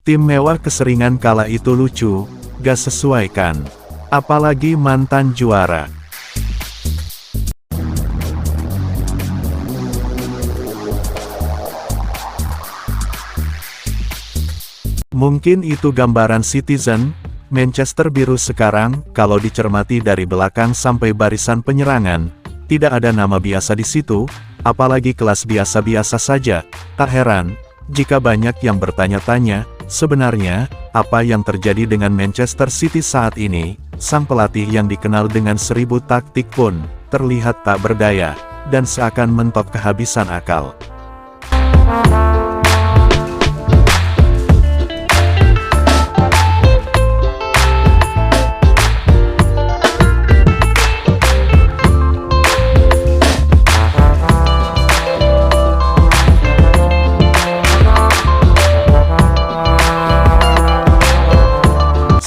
Tim mewah keseringan kala itu lucu, gak sesuai kan? Apalagi mantan juara. Mungkin itu gambaran Citizen, Manchester biru sekarang. Kalau dicermati dari belakang sampai barisan penyerangan, tidak ada nama biasa di situ, apalagi kelas biasa-biasa saja. Tak heran jika banyak yang bertanya-tanya, sebenarnya, apa yang terjadi dengan Manchester City saat ini? Sang pelatih yang dikenal dengan 1000 taktik pun, terlihat tak berdaya, dan seakan mentok kehabisan akal.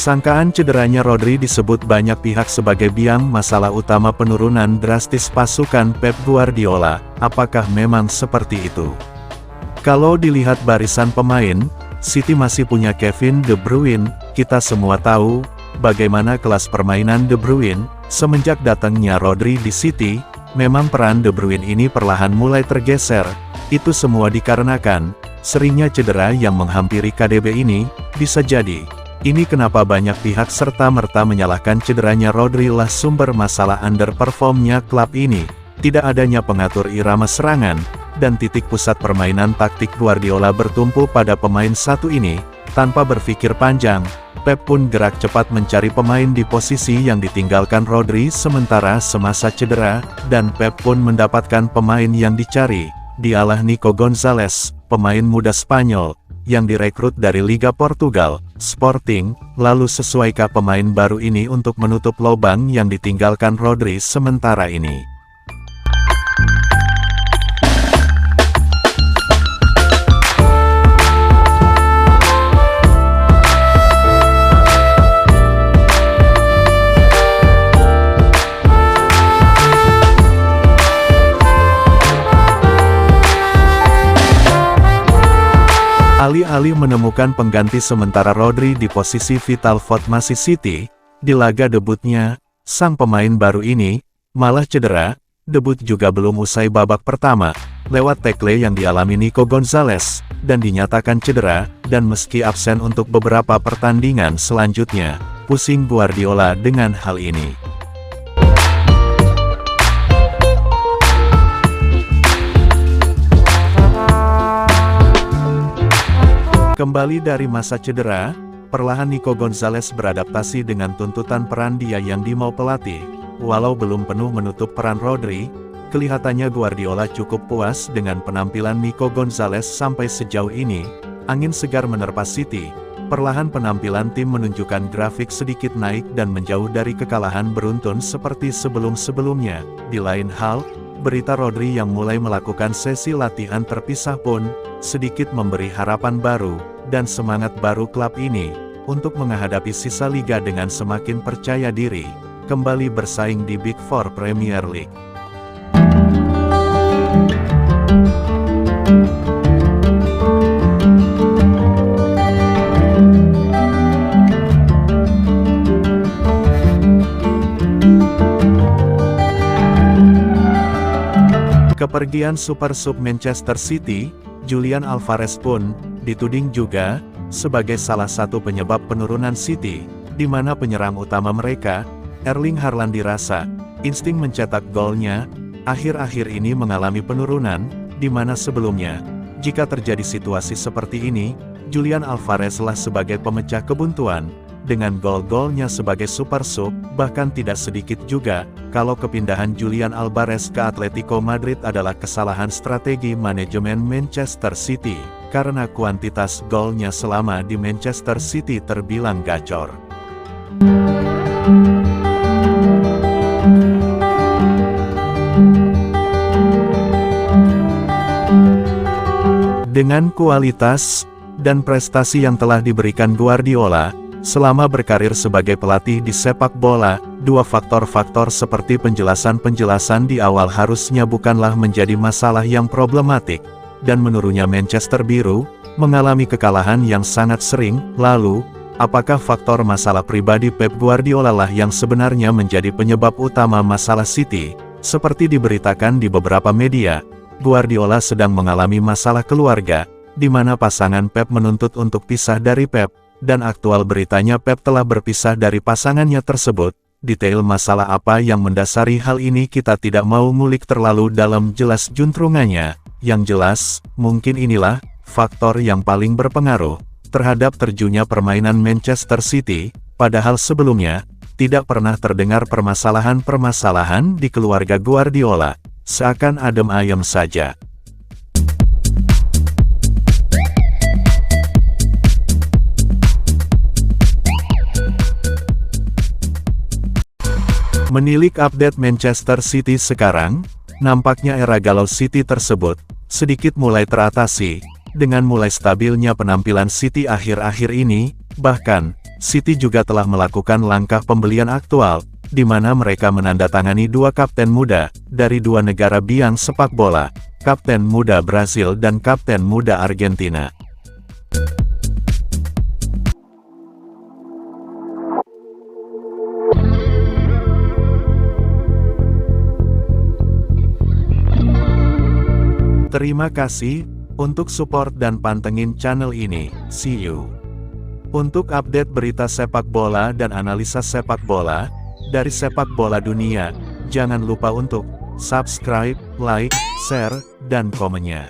Sangkaan cederanya Rodri disebut banyak pihak sebagai biang masalah utama penurunan drastis pasukan Pep Guardiola. Apakah memang seperti itu? Kalau dilihat barisan pemain, City masih punya Kevin De Bruyne. Kita semua tahu bagaimana kelas permainan De Bruyne. Semenjak datangnya Rodri di City, memang peran De Bruyne ini perlahan mulai tergeser. Itu semua dikarenakan seringnya cedera yang menghampiri KDB ini. Bisa jadi ini kenapa banyak pihak serta-merta menyalahkan cederanya Rodri lah sumber masalah underperformnya klub ini. Tidak adanya pengatur irama serangan, dan titik pusat permainan taktik Guardiola bertumpu pada pemain satu ini. Tanpa berpikir panjang, Pep pun gerak cepat mencari pemain di posisi yang ditinggalkan Rodri sementara semasa cedera, dan Pep pun mendapatkan pemain yang dicari. Dialah Nico Gonzalez, pemain muda Spanyol, yang direkrut dari Liga Portugal, Sporting. Lalu sesuaikah pemain baru ini untuk menutup lubang yang ditinggalkan Rodri sementara ini? Alih-alih menemukan pengganti sementara Rodri di posisi vital formasi City, di laga debutnya, sang pemain baru ini malah cedera. Debut juga belum usai babak pertama, lewat tackle yang dialami Nico Gonzalez, dan dinyatakan cedera, dan meski absen untuk beberapa pertandingan selanjutnya. Pusing Guardiola dengan hal ini. Kembali dari masa cedera, perlahan Nico Gonzalez beradaptasi dengan tuntutan peran dia yang dimau pelatih. Walau belum penuh menutup peran Rodri, kelihatannya Guardiola cukup puas dengan penampilan Nico Gonzalez sampai sejauh ini. Angin segar menerpa City, perlahan penampilan tim menunjukkan grafik sedikit naik dan menjauh dari kekalahan beruntun seperti sebelum-sebelumnya. Di lain hal, berita Rodri yang mulai melakukan sesi latihan terpisah pun sedikit memberi harapan baru dan semangat baru klub ini untuk menghadapi sisa liga dengan semakin percaya diri, kembali bersaing di Big Four Premier League. Kepergian super sub Manchester City, Julian Alvarez pun dituding juga sebagai salah satu penyebab penurunan City, di mana penyerang utama mereka, Erling Haaland dirasa insting mencetak golnya akhir-akhir ini mengalami penurunan, di mana sebelumnya, jika terjadi situasi seperti ini, Julian Alvarez lah sebagai pemecah kebuntuan. Dengan gol-golnya sebagai super sub, bahkan tidak sedikit juga, kalau kepindahan Julian Alvarez ke Atletico Madrid adalah kesalahan strategi manajemen Manchester City, karena kuantitas golnya selama di Manchester City terbilang gacor. Dengan kualitas dan prestasi yang telah diberikan Guardiola selama berkarir sebagai pelatih di sepak bola, dua faktor-faktor seperti penjelasan-penjelasan di awal harusnya bukanlah menjadi masalah yang problematik. dan menurunnya Manchester Biru, mengalami kekalahan yang sangat sering. Lalu, apakah faktor masalah pribadi Pep Guardiola lah yang sebenarnya menjadi penyebab utama masalah City? Seperti diberitakan di beberapa media, Guardiola sedang mengalami masalah keluarga, di mana pasangan Pep menuntut untuk pisah dari Pep, dan aktual beritanya Pep telah berpisah dari pasangannya tersebut. Detail masalah apa yang mendasari hal ini kita tidak mau ngulik terlalu dalam jelas juntrungannya. Yang jelas, mungkin inilah faktor yang paling berpengaruh terhadap terjunnya permainan Manchester City, padahal sebelumnya, tidak pernah terdengar permasalahan-permasalahan di keluarga Guardiola, seakan adem ayem saja. Menilik update Manchester City sekarang, nampaknya era galau City tersebut sedikit mulai teratasi, dengan mulai stabilnya penampilan City akhir-akhir ini. Bahkan, City juga telah melakukan langkah pembelian aktual, di mana mereka menandatangani dua kapten muda dari dua negara biang sepak bola, kapten muda Brasil dan kapten muda Argentina. Terima kasih untuk support dan pantengin channel ini. See you. Untuk update berita sepak bola dan analisa sepak bola dari sepak bola dunia, jangan lupa untuk subscribe, like, share, dan komennya.